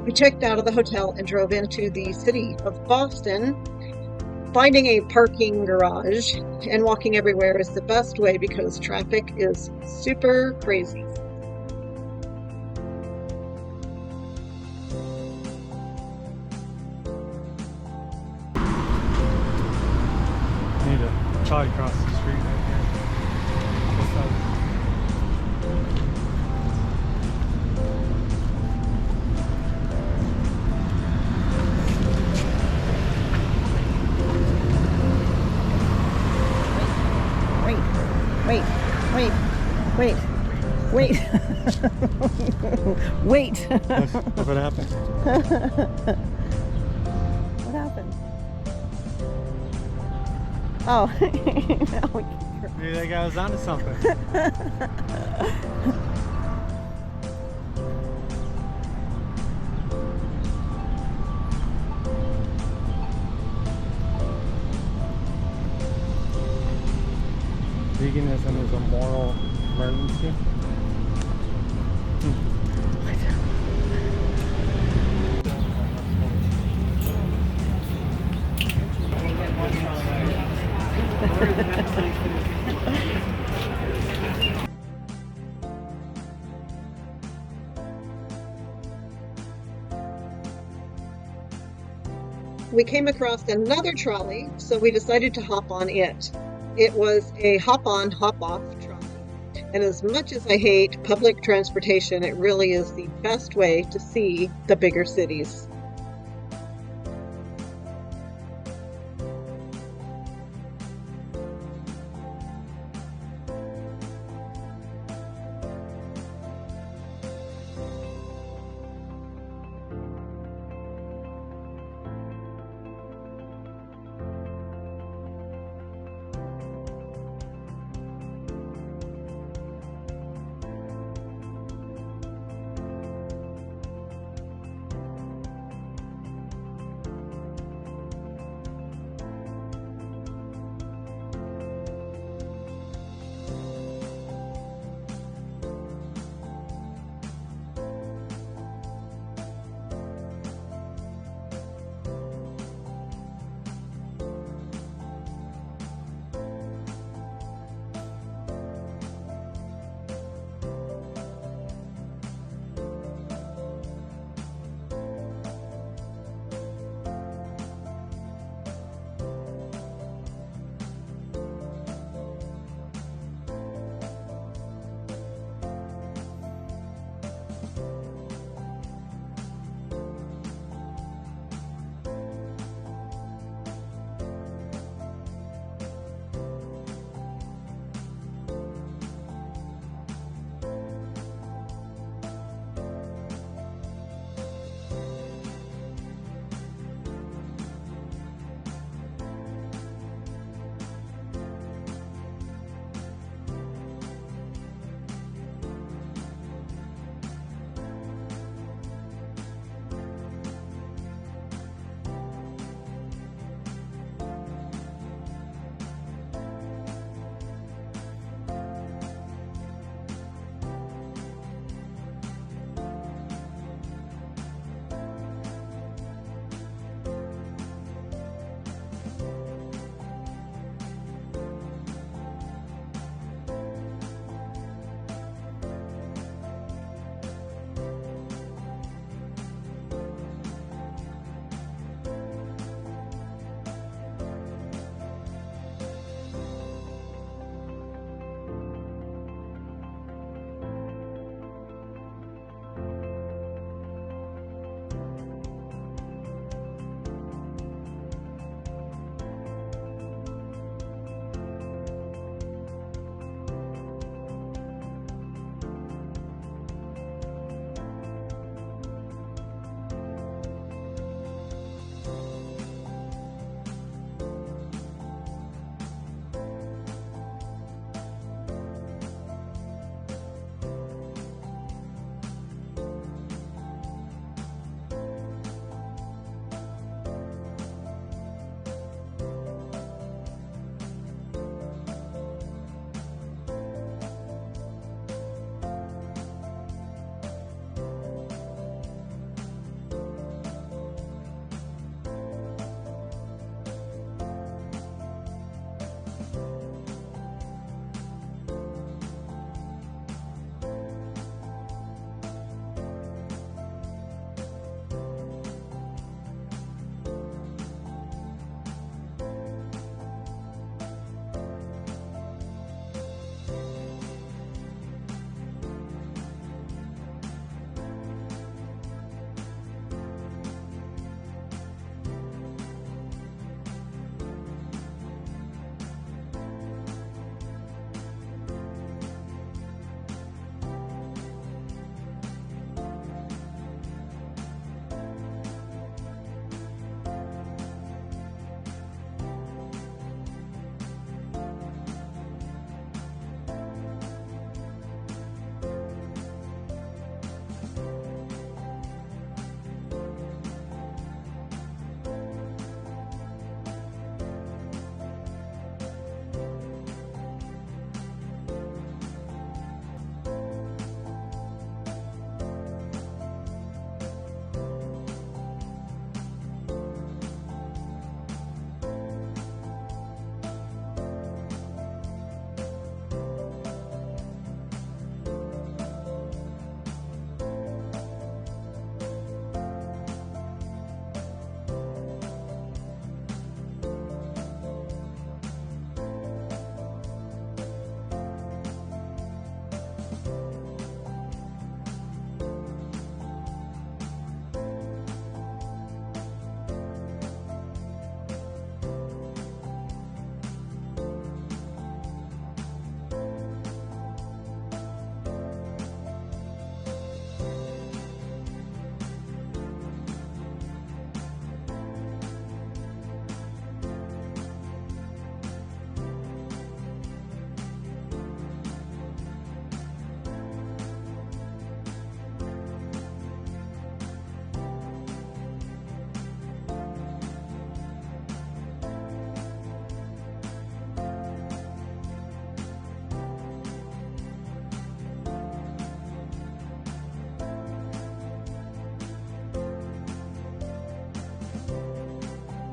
We checked out of the hotel and drove into the city of Boston. Finding a parking garage and walking everywhere is the best way because traffic is super crazy. Need to probably cross the street right here. This side. Wait, wait, wait, wait, wait. What happened? What happened? Oh, Maybe that guy was onto something. Veganism is a moral emergency. We came across another trolley, so we decided to hop on it. It was a hop-on, hop-off trolley. And as much as I hate public transportation, it really is the best way to see the bigger cities.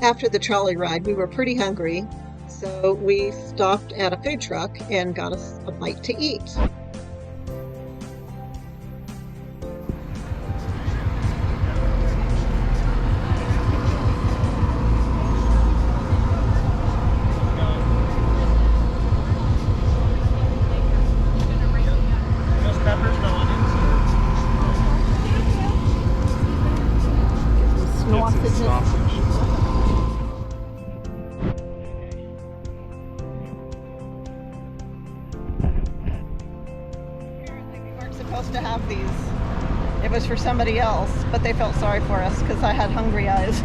After the trolley ride, we were pretty hungry, so we stopped at a food truck and got us a bite to eat. Supposed to have these. It was for somebody else, but they felt sorry for us because I had hungry eyes.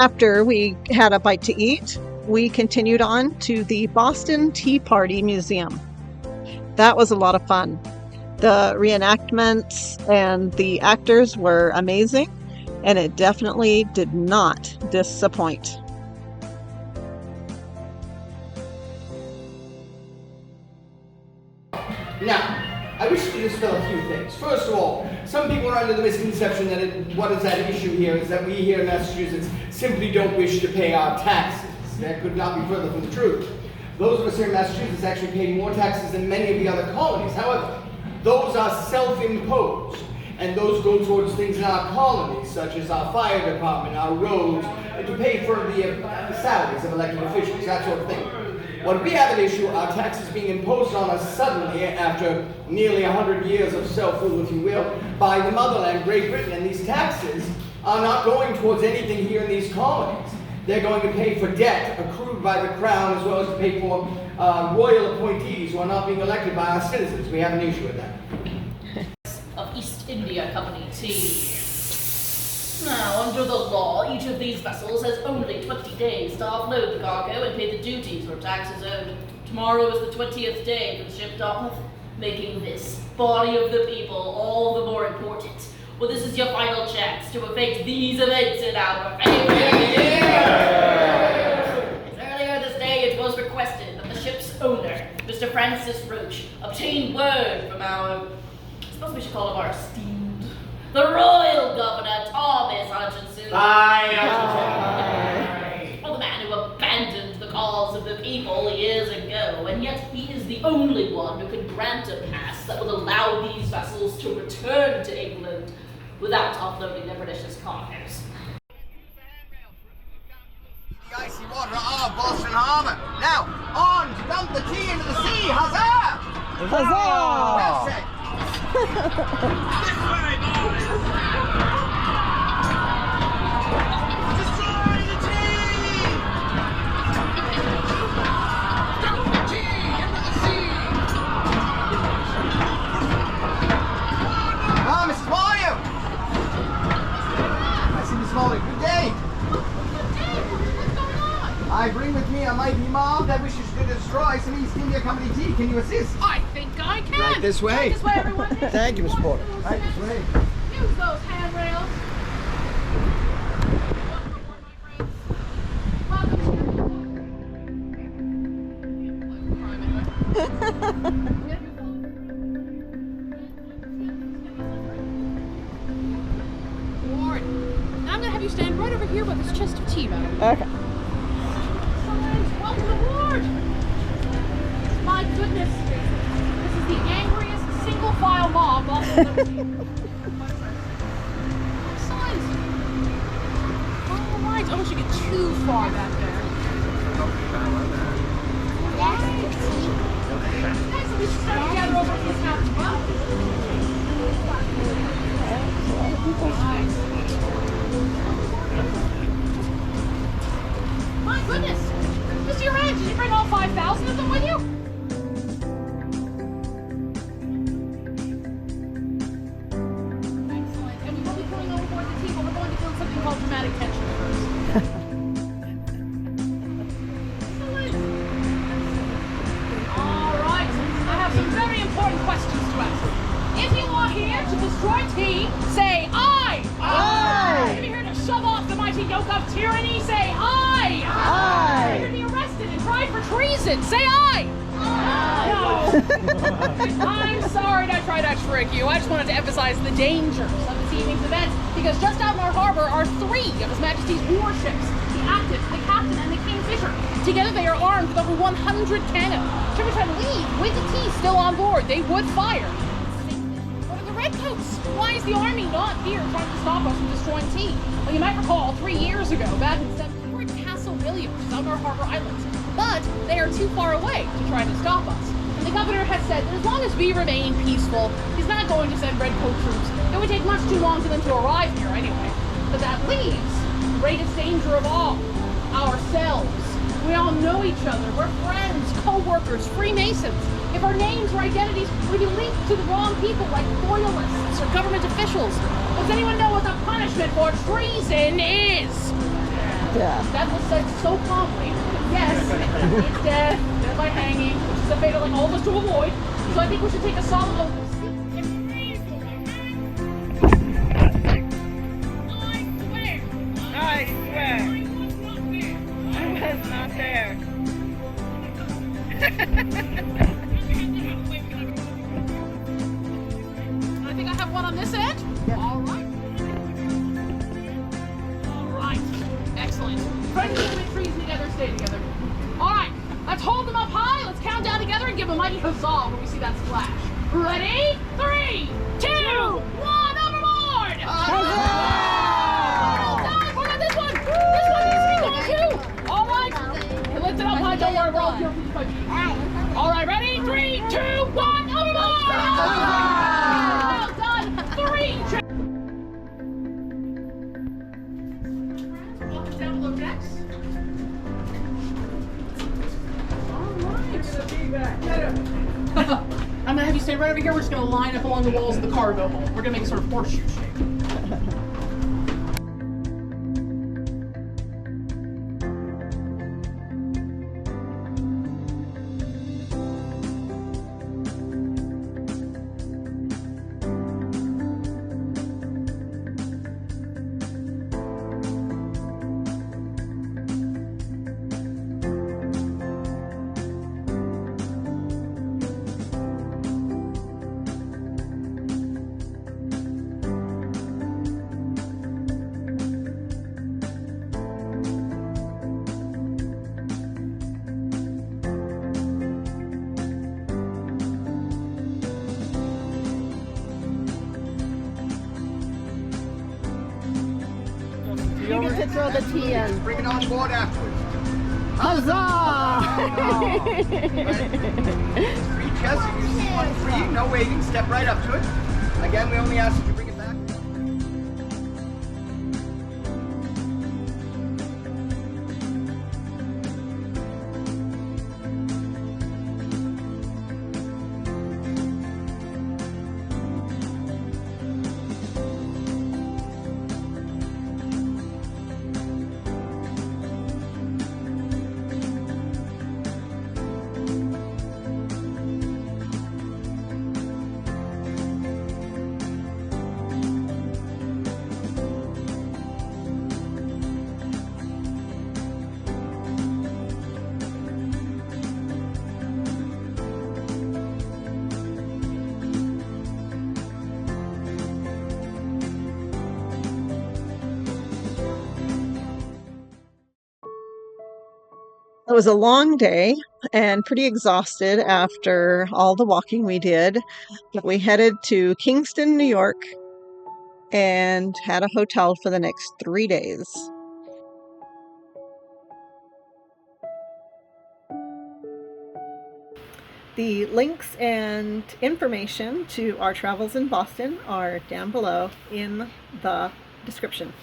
After we had a bite to eat, we continued on to the Boston Tea Party Museum. That was a lot of fun. The reenactments and the actors were amazing, and it definitely did not disappoint. Now, I wish to dispel a few things. First of all, some people are under the misconception that what is at issue here is that we here in Massachusetts simply don't wish to pay our taxes. That could not be further from the truth. Those of us here in Massachusetts actually pay more taxes than many of the other colonies. However, those are self-imposed, and those go towards things in our colonies, such as our fire department, our roads, and to pay for the salaries of elected officials, that sort of thing. What we have at issue are taxes being imposed on us suddenly after nearly 100 years of self-rule, if you will, by the motherland, Great Britain, and these taxes are not going towards anything here in these colonies. They're going to pay for debt accrued by the crown, as well as to pay for royal appointees who are not being elected by our citizens. We have an issue with that. Of East India Company tea. Now, under the law, each of these vessels has only 20 days to offload the cargo and pay the duties or taxes owed. Tomorrow is the 20th day for the ship docketh, making this body of the people all the more important. Well, this is your final chance to effect these events in our favor. Earlier this day, it was requested that the ship's owner, Mr. Francis Roach, obtain word from our, I suppose we should call him our esteemed, the Royal Governor, Thomas Hutchinson. Aye. Well, the man who abandoned the cause of the people years ago, and yet he is the only one who can grant a pass that will allow these vessels to return to England without offloading their precious cargoes. The icy water of Boston Harbor. Now, on to dump the tea into the sea. Huzzah! Huzzah! Well said. This way, boys! Destroy the tea! Dump the tea into the sea! Ah, Mrs. Mario! I see Miss Molly. Good day. I bring with me a mighty mob that wishes to destroy some East India Company tea. Can you assist? I think I can. Right this way. Right this way, everyone. Thank you, Miss Porter. Right this way. Use those handrails. Welcome to you stand right over here by this chest of tea, madam. Okay. Welcome aboard! My goodness, this is the angriest single-file mob Boston's ever seen. Signs. All right. Oh, we should get too far back there. Guys, we should start together over at this house. My goodness! Mr. Your Ed, did you bring all 5,000 of them with you? Excellent. And we will be pulling overboard the tea, but we're going to build something called dramatic tension first. Excellent. All right. I have some very important questions to ask. If you are here to destroy tea, say aye. Aye. If you're here to shove off the mighty yoke of tyranny, say aye. Aye. If you're to be arrested and tried for treason, say aye. Aye. No. I'm sorry to try to trick you. I just wanted to emphasize the dangers of this evening's event because just out in our harbor are 3 of His Majesty's warships, the Active, the Captain, and the Kingfisher. Together they are armed with over 100 cannon. Should we try to leave with the tea still on board, they would fire. What are the redcoats? Why is the army not here trying to stop us from destroying tea? Well, you might recall 3 years ago, back in 7, we were at Castle Williams on our harbor island. But they are too far away to try to stop us. And the governor has said that as long as we remain peaceful, he's not going to send redcoat troops. It would take much too long for them to arrive here anyway. But that leaves the greatest danger of all, ourselves. We all know each other. We're friends, co-workers, Freemasons. If our names or identities would be linked to the wrong people like loyalists or government officials, does anyone know what the punishment for treason is? Death. That was said so calmly. Yes, it's death, death by hanging, which is a fate like all of us to avoid. So I think we should take a solemn oath of I swear. I was not there. I think I have one on this end. Yeah. All right. All right. Excellent. Friends who commit treason together, stay together. All right. Let's hold them up high. Let's count down together and give a mighty huzzah when we see that splash. Ready? 3, 2, 1, overboard! Well done. What about this one? This one needs to be going too. All right. Okay, lift it up high. Don't worry, we're all here for the country. All right, ready? 3, 2, 1, overboard! Well done. 3, 2. Welcome down below decks. All right. I'm gonna have you stay right over here. We're just gonna line up along the walls of the cargo hold. We're gonna make a sort of horseshoe shape. You get to throw the tea in. Bring it on board afterwards. Huzzah! 3 chests, if you see one free, no waiting, step right up to it. Again, we only ask you to bring it back. It was a long day and pretty exhausted after all the walking we did. We headed to Kingston, New York, and had a hotel for the next 3 days. The links and information to our travels in Boston are down below in the description.